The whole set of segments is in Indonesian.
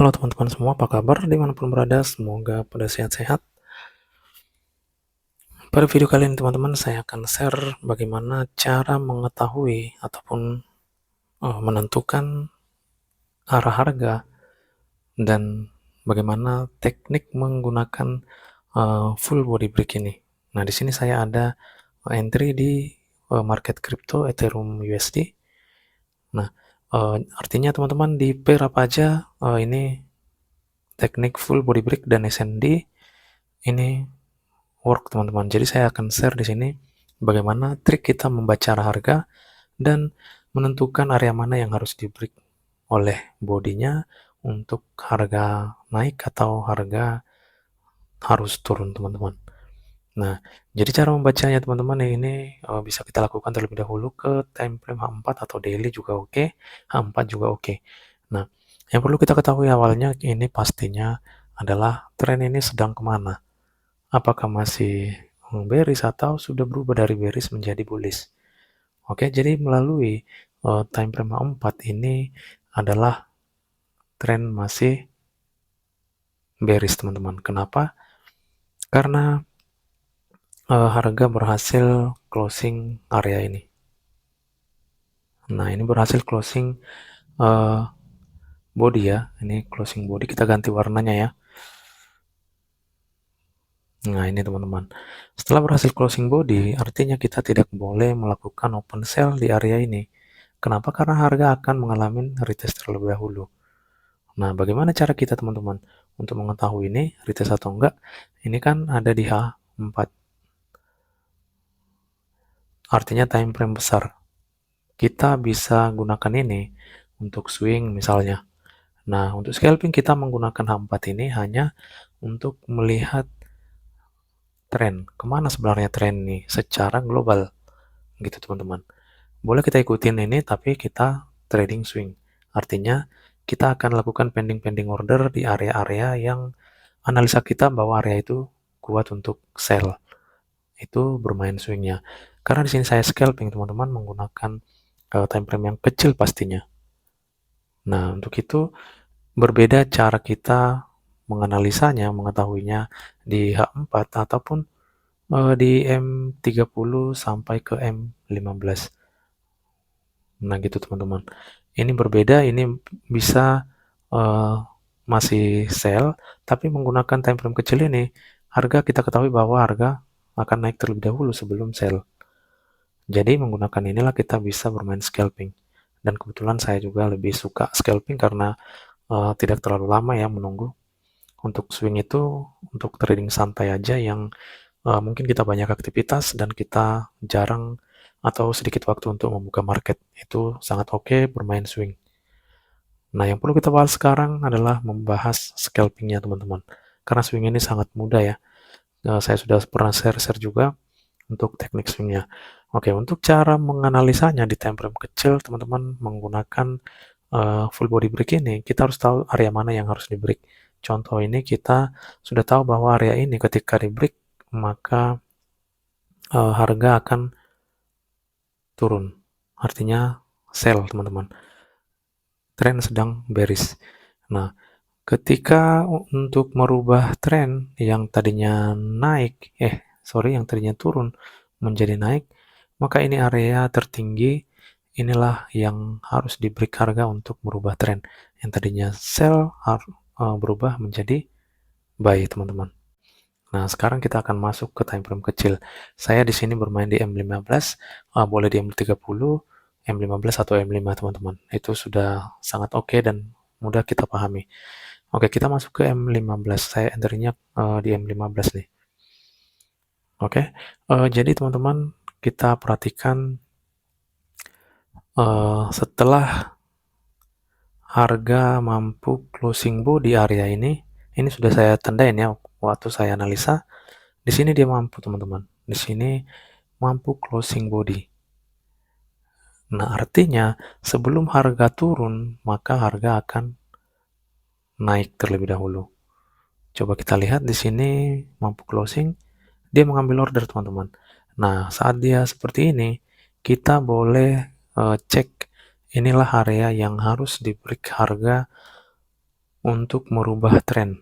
Halo teman-teman semua, apa kabar dimanapun berada? Semoga pada sehat-sehat. Pada video kali ini teman-teman, saya akan share bagaimana cara mengetahui ataupun menentukan arah harga dan bagaimana teknik menggunakan full body break ini. Nah, di sini saya ada entry di market crypto Ethereum USD. Nah, artinya teman-teman di pair apa aja ini teknik full body break dan SND ini work teman-teman. Jadi saya akan share di sini bagaimana trik kita membaca harga dan menentukan area mana yang harus di break oleh bodinya untuk harga naik atau harga harus turun teman-teman. Nah, jadi cara membacanya teman-teman ini bisa kita lakukan terlebih dahulu ke time frame H4 atau daily juga oke, H4 juga oke. Nah, yang perlu kita ketahui awalnya ini pastinya adalah tren ini sedang kemana. Apakah masih bearish atau sudah berubah dari bearish menjadi bullish? Oke, jadi melalui time frame 4 ini adalah tren masih bearish teman-teman. Kenapa? Karena harga berhasil closing area ini. Nah, ini berhasil closing uh, body ya. Ini closing body, kita ganti warnanya ya. Nah, ini teman-teman. Setelah berhasil closing body, artinya kita tidak boleh melakukan open sell di area ini. Kenapa? Karena harga akan mengalami retest terlebih dahulu. Nah, bagaimana cara kita teman-teman untuk mengetahui ini retest atau enggak? Ini kan ada di H4. Artinya time frame besar. Kita bisa gunakan ini untuk swing misalnya. Nah, untuk scalping kita menggunakan H4 ini hanya untuk melihat tren. Kemana sebenarnya tren ini secara global. Gitu teman-teman. Boleh kita ikutin ini, tapi kita trading swing. Artinya, kita akan lakukan pending order di area-area yang analisa kita bahwa area itu kuat untuk sell. Itu bermain swingnya. Karena di sini saya scalping, teman-teman, menggunakan time frame yang kecil pastinya. Nah, untuk itu berbeda cara kita menganalisanya, mengetahuinya di H4 ataupun di M30 sampai ke M15. Nah, gitu teman-teman. Ini berbeda, ini bisa uh, masih sell, tapi menggunakan time frame kecil ini, harga kita ketahui bahwa harga akan naik terlebih dahulu sebelum sell. Jadi menggunakan inilah kita bisa bermain scalping. Dan kebetulan saya juga lebih suka scalping karena tidak terlalu lama ya menunggu. Untuk swing itu untuk trading santai aja yang mungkin kita banyak aktivitas dan kita jarang atau sedikit waktu untuk membuka market. Itu sangat oke bermain swing. Nah, yang perlu kita bahas sekarang adalah membahas scalpingnya teman-teman. Karena swing ini sangat mudah ya. Saya sudah pernah share juga untuk teknik swingnya. Oke, untuk cara menganalisanya di time frame kecil, teman-teman menggunakan full body break ini, kita harus tahu area mana yang harus di break. Contoh ini kita sudah tahu bahwa area ini ketika di break, maka harga akan turun. Artinya sell, teman-teman. Tren sedang bearish. Nah, ketika untuk merubah tren yang tadinya naik, yang tadinya turun menjadi naik, maka ini area tertinggi, inilah yang harus di break harga untuk merubah tren. Yang tadinya sell berubah menjadi buy, teman-teman. Nah, sekarang kita akan masuk ke time frame kecil. Saya di sini bermain di M15, boleh di M30, M15 atau M5, teman-teman. Itu sudah sangat oke dan mudah kita pahami. Oke, kita masuk ke M15. Saya enternya di M15 nih. Oke, jadi teman-teman kita perhatikan setelah harga mampu closing body area ini sudah saya tandain ya waktu saya analisa. Di sini dia mampu teman-teman. Di sini mampu closing body. Nah, artinya sebelum harga turun, maka harga akan naik terlebih dahulu. Coba kita lihat di sini mampu closing, dia mengambil order teman-teman. Nah, saat dia seperti ini, kita boleh cek inilah area yang harus di break harga untuk merubah tren.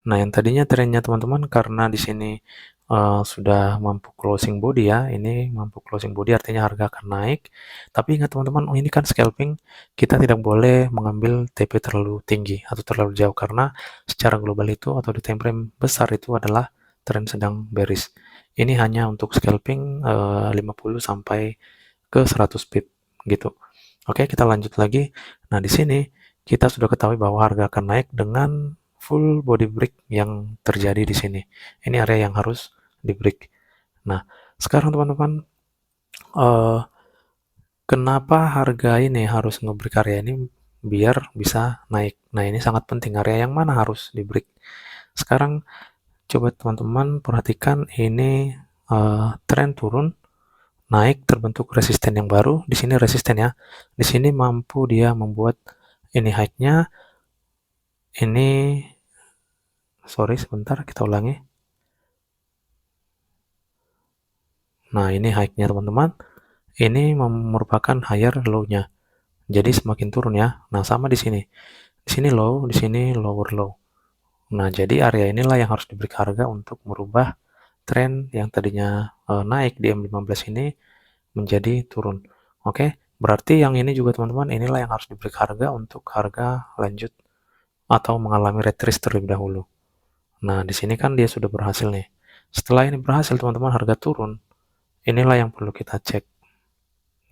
Nah, yang tadinya trennya teman-teman karena di sini sudah mampu closing body ya, ini mampu closing body artinya harga akan naik. Tapi ingat teman-teman, oh ini kan scalping, kita tidak boleh mengambil TP terlalu tinggi atau terlalu jauh karena secara global itu atau di time frame besar itu adalah tren sedang bearish. Ini hanya untuk scalping 50 sampai ke 100 pip gitu. Oke, kita lanjut lagi. Nah, di sini kita sudah ketahui bahwa harga akan naik dengan full body break yang terjadi di sini. Ini area yang harus di break. Nah, sekarang teman-teman, eh, kenapa harga ini harus nge-break area ini biar bisa naik? Nah, ini sangat penting. Area yang mana harus di break? Sekarang coba teman-teman perhatikan ini tren turun, naik, terbentuk resisten yang baru. Di sini resisten ya. Di sini mampu dia membuat ini high-nya. Ini, sorry sebentar, kita ulangi. Nah, ini high-nya teman-teman. Ini merupakan higher low-nya. Jadi semakin turun ya. Nah, sama di sini. Di sini low, di sini lower low. Nah, jadi area inilah yang harus diberi harga untuk merubah tren yang tadinya naik di M15 ini menjadi turun. Oke, berarti yang ini juga teman-teman, inilah yang harus diberi harga untuk harga lanjut atau mengalami retrace terlebih dahulu. Nah, di sini kan dia sudah berhasil nih. Setelah ini berhasil, teman-teman, harga turun. Inilah yang perlu kita cek.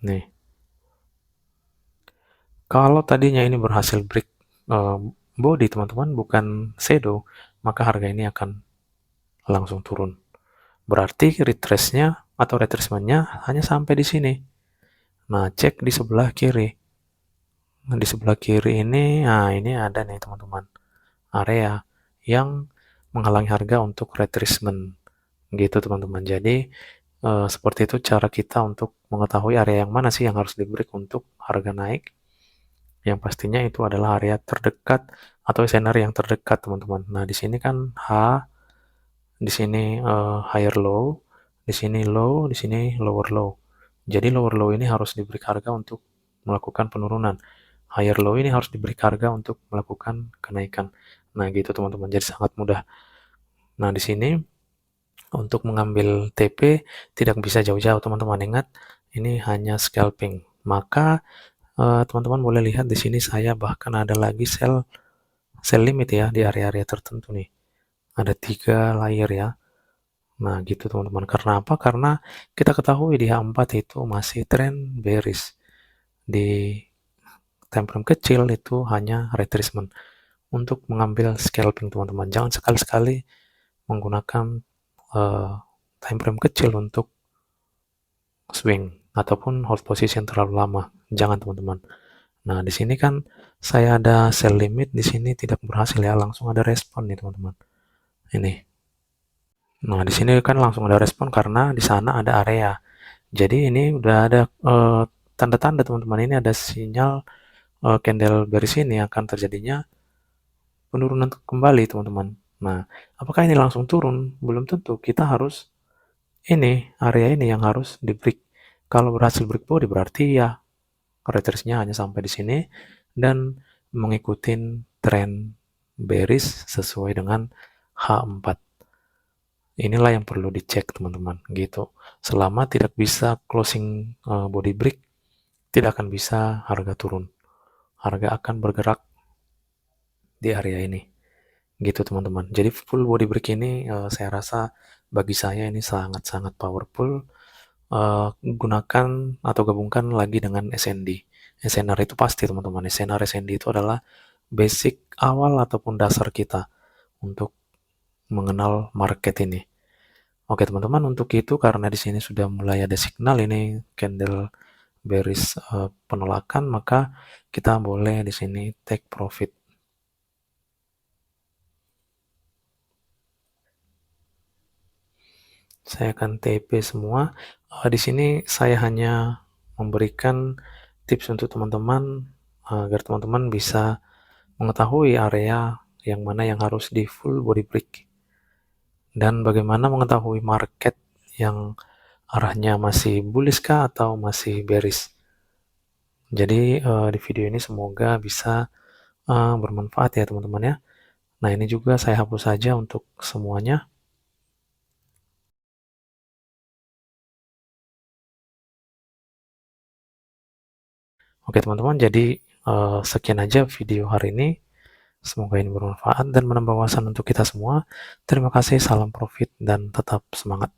Nih, kalau tadinya ini berhasil break eh, body, teman-teman, bukan shadow, maka harga ini akan langsung turun. Berarti retrace-nya atau retracement-nya hanya sampai di sini. Nah, cek di sebelah kiri. Nah, di sebelah kiri ini, nah ini ada nih teman-teman, area yang menghalangi harga untuk retracement. Gitu teman-teman. Jadi, seperti itu cara kita untuk mengetahui area yang mana sih yang harus di-break untuk harga naik. Yang pastinya itu adalah area terdekat atau scenario yang terdekat teman-teman. Nah, di sini kan H, di sini higher low, di sini low, di sini lower low. Jadi lower low ini harus diberi harga untuk melakukan penurunan. Higher low ini harus diberi harga untuk melakukan kenaikan. Nah, gitu teman-teman. Jadi sangat mudah. Nah, di sini untuk mengambil TP tidak bisa jauh-jauh teman-teman. Ingat, ini hanya scalping. Maka teman-teman boleh lihat di sini saya bahkan ada lagi sell limit ya di area-area tertentu nih. Ada 3 layer ya. Nah, gitu teman-teman. Karena apa? Karena kita ketahui di H4 itu masih tren bearish. Di time frame kecil itu hanya retracement. Untuk mengambil scalping teman-teman, jangan sekali-sekali menggunakan uh, time frame kecil untuk swing ataupun hold position terlalu lama. Jangan teman-teman. Nah, di sini kan saya ada sell limit, di sini tidak berhasil ya, langsung ada respon nih teman-teman. Ini. Nah, di sini kan langsung ada respon karena di sana ada area. Jadi ini udah ada tanda-tanda teman-teman, ini ada sinyal candle bearish ini akan terjadinya penurunan kembali teman-teman. Nah, apakah ini langsung turun? Belum tentu. Kita harus ini area ini yang harus di break. Kalau berhasil break body berarti ya retracement-nya hanya sampai di sini dan mengikuti tren bearish sesuai dengan H4. Inilah yang perlu dicek teman-teman gitu. Selama tidak bisa closing body break, tidak akan bisa harga turun. Harga akan bergerak di area ini. Gitu teman-teman. Jadi full body break ini saya rasa bagi saya ini sangat-sangat powerful. Gunakan atau gabungkan lagi dengan SND. SNR itu pasti teman-teman. SNR SND itu adalah basic awal ataupun dasar kita untuk mengenal market ini. Oke teman-teman, untuk itu karena di sini sudah mulai ada signal ini candle bearish penolakan, maka kita boleh di sini take profit. Saya akan TP semua. Di sini saya hanya memberikan tips untuk teman-teman agar teman-teman bisa mengetahui area yang mana yang harus di full body break dan bagaimana mengetahui market yang arahnya masih bullish kah atau masih bearish. Jadi, di video ini semoga bisa, bermanfaat ya teman-teman ya. Nah, ini juga saya hapus saja untuk semuanya. Oke teman-teman, jadi, sekian aja video hari ini. Semoga ini bermanfaat dan menambah wawasan untuk kita semua. Terima kasih, salam profit dan tetap semangat.